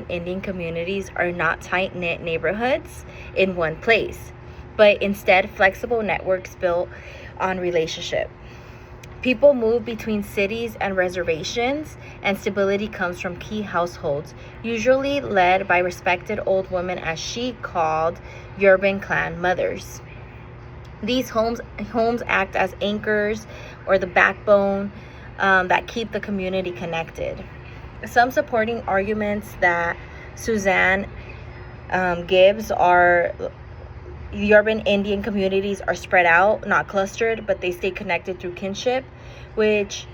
urban Indian communities are not tight-knit neighborhoods in one place, but instead flexible networks built on relationship. People move between cities and reservations, and stability comes from key households, usually led by respected old women, as she called urban clan mothers. These homes act as anchors or the backbone that keep the community connected. Some supporting arguments that Suzanne gives are the urban Indian communities are spread out, not clustered, but they stay connected through kinship, which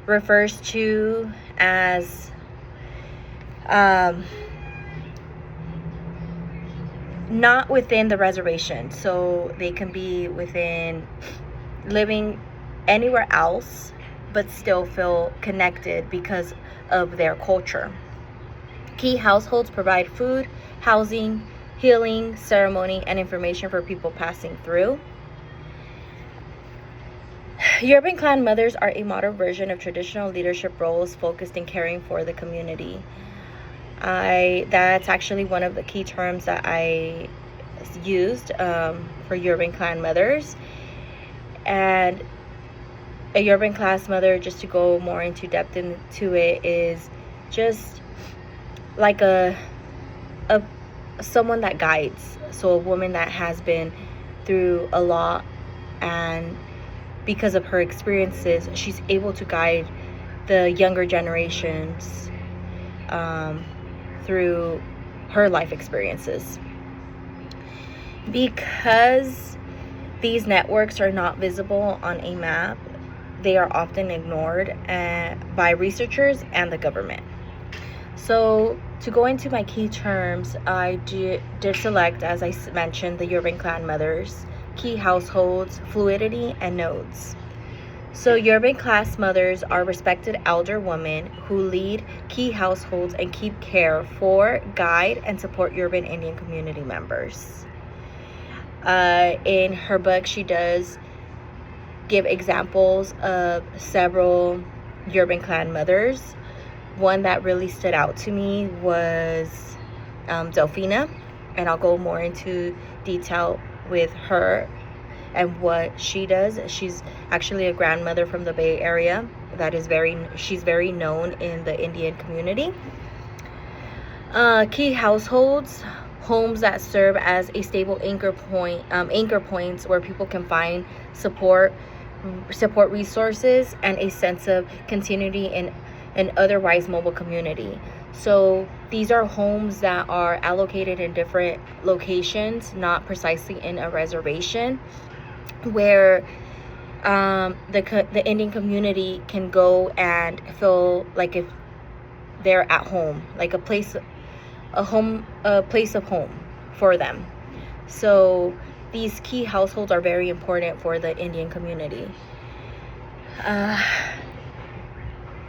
refers to as not within the reservation. So they can be within living anywhere else, but still feel connected because of their culture. Key households provide food, housing, healing, ceremony, and information for people passing through. Urban clan mothers are a modern version of traditional leadership roles focused in caring for the community. That's actually one of the key terms that I used for urban clan mothers. And a urban class mother, just to go more into depth into it, is just like a someone that guides. So a woman that has been through a lot, and because of her experiences, she's able to guide the younger generations through her life experiences. Because these networks are not visible on a map, they are often ignored by researchers and the government. So to go into my key terms, I did select, as I mentioned, the urban clan mothers, key households, fluidity, and nodes. So urban class mothers are respected elder women who lead key households and keep care for, guide, and support urban Indian community members. In her book, she does give examples of several urban clan mothers. One that really stood out to me was Delphina, and I'll go more into detail with her and what she does. She's actually a grandmother from the Bay Area she's very known in the Indian community. Key households, homes that serve as a stable anchor points where people can find support resources and a sense of continuity in an otherwise mobile community. So these are homes that are allocated in different locations, not precisely in a reservation, where the Indian community can go and feel like if they're at home, like a place of home for them. So these key households are very important for the Indian community.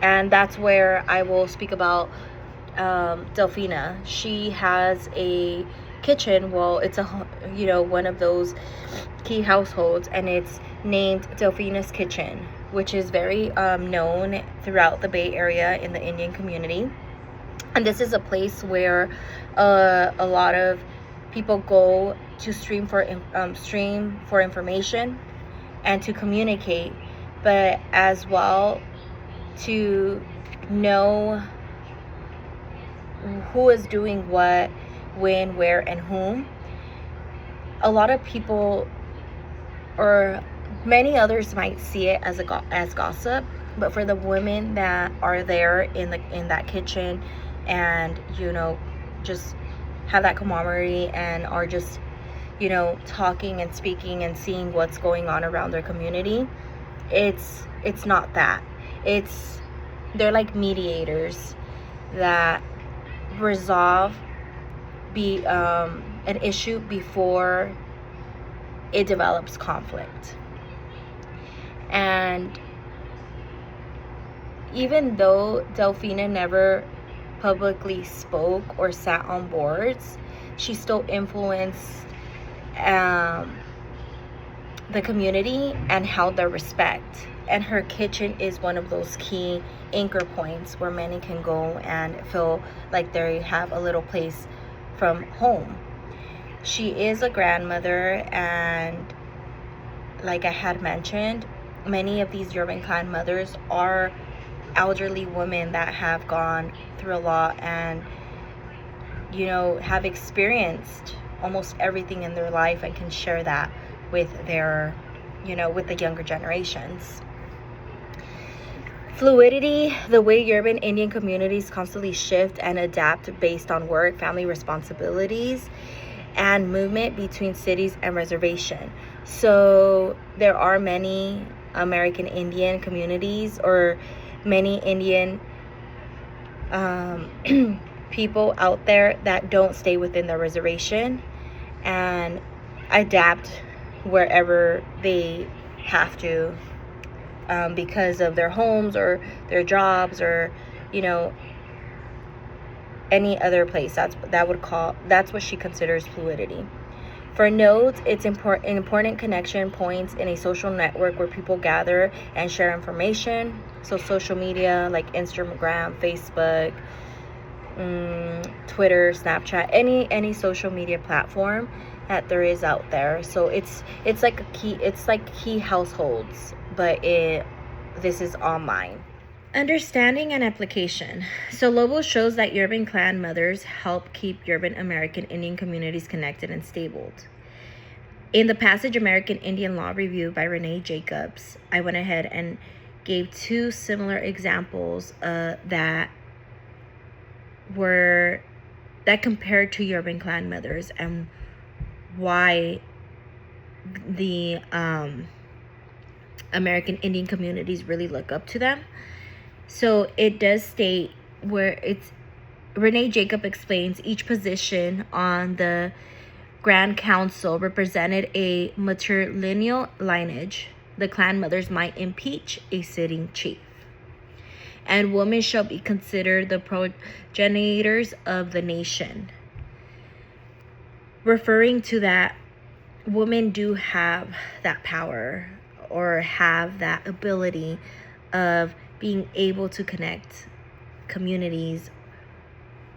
And that's where I will speak about Delphina. She has a kitchen. Well, it's one of those key households, and it's named Delphina's Kitchen, which is very known throughout the Bay Area in the Indian community. And this is a place where a lot of people go to stream for information and to communicate, but as well to know who is doing what, when, where, and whom. A lot of people, or many others, might see it as gossip, but for the women that are there in that kitchen and just have that camaraderie and are just talking and speaking and seeing what's going on around their community, it's not that. They're like mediators that resolve an issue before it develops conflict. And even though Delphina never publicly spoke or sat on boards, she still influenced the community and held their respect and her kitchen is one of those key anchor points where many can go and feel like they have a little place from home. She is a grandmother, and like I had mentioned, many of these urban clan mothers are elderly women that have gone through a lot and, you know, have experienced almost everything in their life and can share that with their, you know, with the younger generations. Fluidity, the way urban Indian communities constantly shift and adapt based on work, family responsibilities, and movement between cities and reservation. So there are many American Indian communities, or many Indian people out there that don't stay within their reservation and adapt wherever they have to, because of their homes or their jobs, or, you know, any other place. That's what she considers fluidity. For nodes, it's important connection points in a social network where people gather and share information. So social media like Instagram, Facebook, Twitter, Snapchat, any social media platform that there is out there. So it's like key households, but this is online. Understanding and application. So Lobo shows that urban clan mothers help keep urban American Indian communities connected and stable. In the passage American Indian Law Review by Renee Jacobs, I went ahead and gave two similar examples that compared to urban clan mothers and why the American Indian communities really look up to them. So it does state where Renee Jacob explains each position on the Grand Council represented a matrilineal lineage. The clan mothers might impeach a sitting chief. And women shall be considered the progenitors of the nation. Referring to that, women do have that power or have that ability of being able to connect communities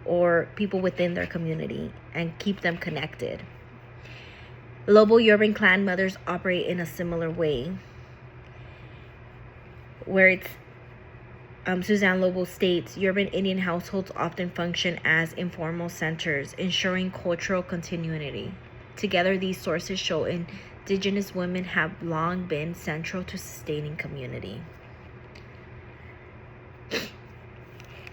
or people within their community and keep them connected. Lobo urban clan mothers operate in a similar way, where it's Suzanne Lobo states, urban Indian households often function as informal centers, ensuring cultural continuity. Together, these sources show indigenous women have long been central to sustaining community.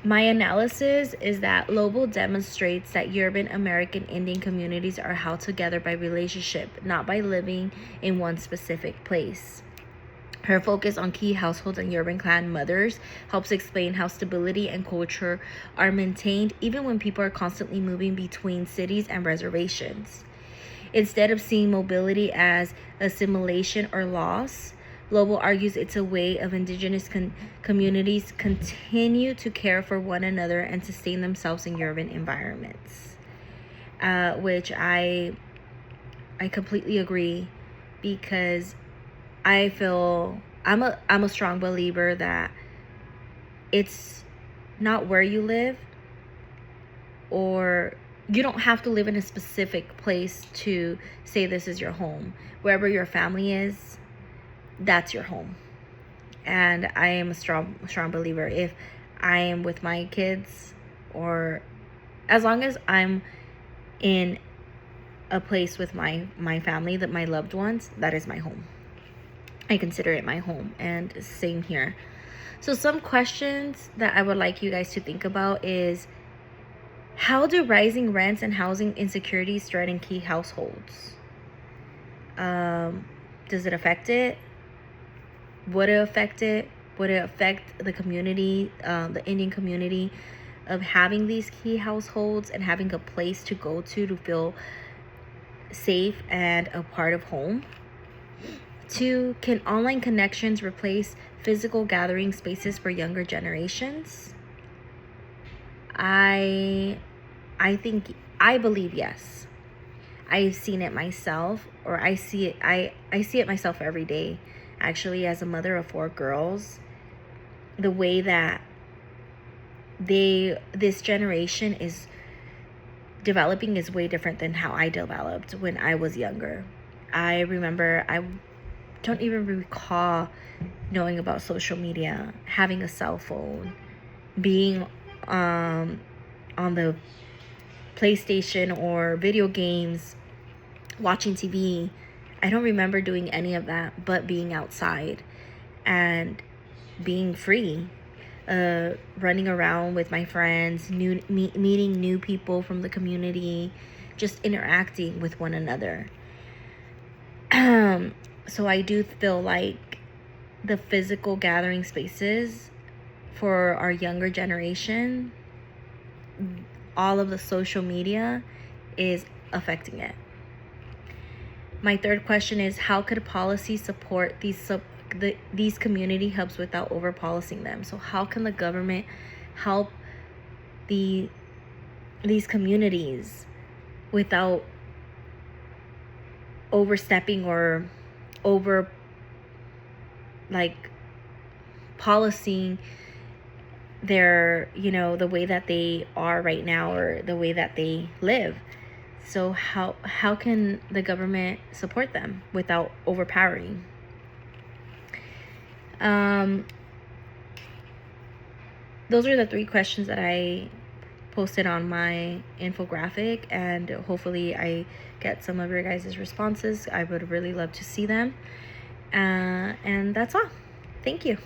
My analysis is that Lobo demonstrates that urban American Indian communities are held together by relationship, not by living in one specific place. Her focus on key households and urban clan mothers helps explain how stability and culture are maintained even when people are constantly moving between cities and reservations. Instead of seeing mobility as assimilation or loss, Lobo argues it's a way of indigenous communities continue to care for one another and sustain themselves in urban environments, which I completely agree, because I feel I'm a strong believer that it's not where you live, or you don't have to live in a specific place to say this is your home. Wherever your family is, that's your home. And I am a strong believer. If I am with my kids, or as long as I'm in a place with my family, that my loved ones, that is my home. I consider it my home, and same here. So some questions that I would like you guys to think about is, how do rising rents and housing insecurities threaten key households? Does it affect it? Would it affect it? Would it affect the community, the Indian community, of having these key households and having a place to go to feel safe and a part of home? 2, can online connections replace physical gathering spaces for younger generations? I believe yes. I've seen it myself, or I see it myself every day. actually, as a mother of 4 girls, the way that this generation is developing is way different than how I developed when I was younger. I remember, I don't even recall knowing about social media, having a cell phone, being on the PlayStation or video games, watching TV. I don't remember doing any of that, but being outside and being free, running around with my friends, meeting new people from the community, just interacting with one another. So I do feel like the physical gathering spaces for our younger generation, all of the social media is affecting it. My third question is, how could policy support these community hubs without over policing them? So how can the government help these communities without overstepping or over policing their, the way that they are right now or the way that they live? So how can the government support them without overpowering? Those are the 3 questions that I posted on my infographic, and hopefully I get some of your guys' responses. I would really love to see them. And that's all. Thank you.